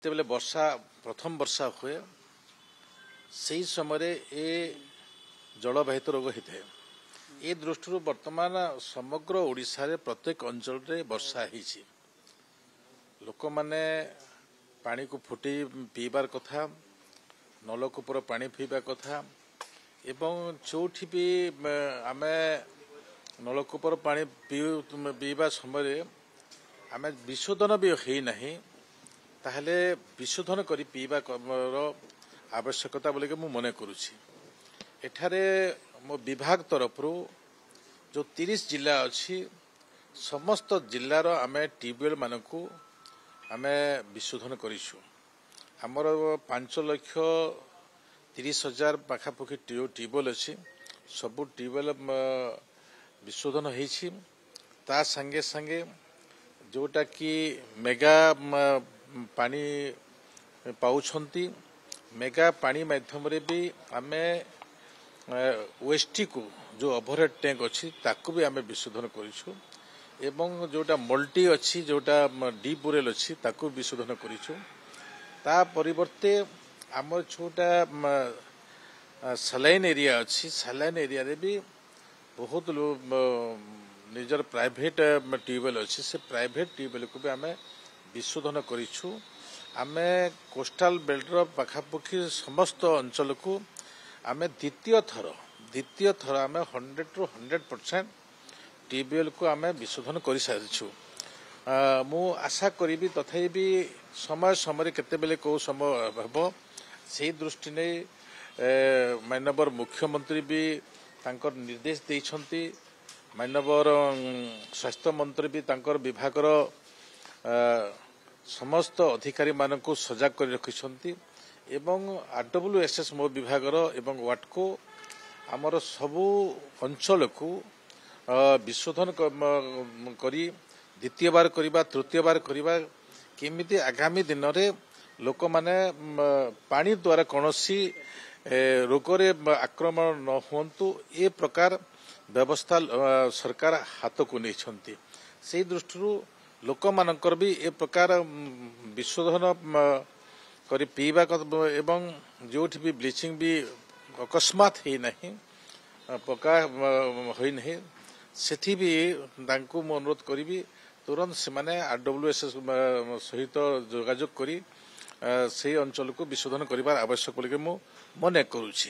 जितेबले वर्षा प्रथम वर्षा हुए से समय ए जलवाहित रोग होता है। ए दृष्टि वर्तमान समग्र ओडिशा रे प्रत्येक अंचल रे वर्षा होती लोक माने पानी को फुटी पीबार कथा नलकूपर पानी पीवा कथा एवं जोठी भी आमे नलकूपर पानी पीवा समय आमे विशोधन भी होना ताहले विशोधन करी पीवा आवश्यकता बोले कि मु मने करुछि। एठारे मो विभाग तरफ जो 30 जिला अच्छी समस्त जिलार आमे ट्यूबवेल मानकू आमे विशोधन करिछु। हमर 5,30,000 पाखापाखि ट्यूबवेल अच्छी सबू ट्यूबवेल विशोधन होइछि। ता संगे संगे जोटा कि मेगा पानी पाउछंती मेगा पानी माध्यम रे भी आमे वेस्टी को जो ओवरहेड टैंक अच्छी ताकू भी आमे विशोधन करिछु एवं जोटा मल्टी अच्छी जोटा डीप बोरेल अच्छी ताकू विशोधन करिछु। ता परिवर्ते आमर छोटा सलाइन एरिया अच्छी सलाइन एरिया रे भी बहुत निजर प्राइवेट ट्यूबवेल अच्छी से प्राइवेट ट्यूबवेल को भी आमे विशोधन करिछु। आमे कोस्टाल बेल्टर पाखापाखि समस्त अंचल को आमे द्वितीय थर आमे 100 to 100% ट्यूबवेल को आमे विशोधन कर सारिछु। मु आशा करी तथापि भी समय समय केते बेले को समय हबो से दृष्टि ने माननीय मुख्यमंत्री भी तांकर निर्देश देइछंती। माननीय स्वास्थ्य मंत्री भी तांकर विभागर समस्त अधिकारी मानक सजग कर रखिछंती एवं RWSS मो विभागर एवं वाटको आमर सबू अंचल को विशोधन करी द्वितीय बार करिबा तृतीय बार करिबा केमिति आगामी दिन रे लोक माने पानी द्वारा कोनोसी रोगरे आक्रमण न होंतु ए प्रकार व्यवस्था सरकार हाथ को नहीं से दृष्टि लोक मानकर भी ए प्रकार विशोधन करी पीवा एवं जोठी भी ब्लीचिंग भी अकस्मात ही नहीं पका होई नहीं सेठी भी तांको मु अनुरोध करी तुरंत से माने RWSS सहित जोगाजोग करी से अंचल को विशोधन करिबार आवश्यक बोली मु मने करूछि।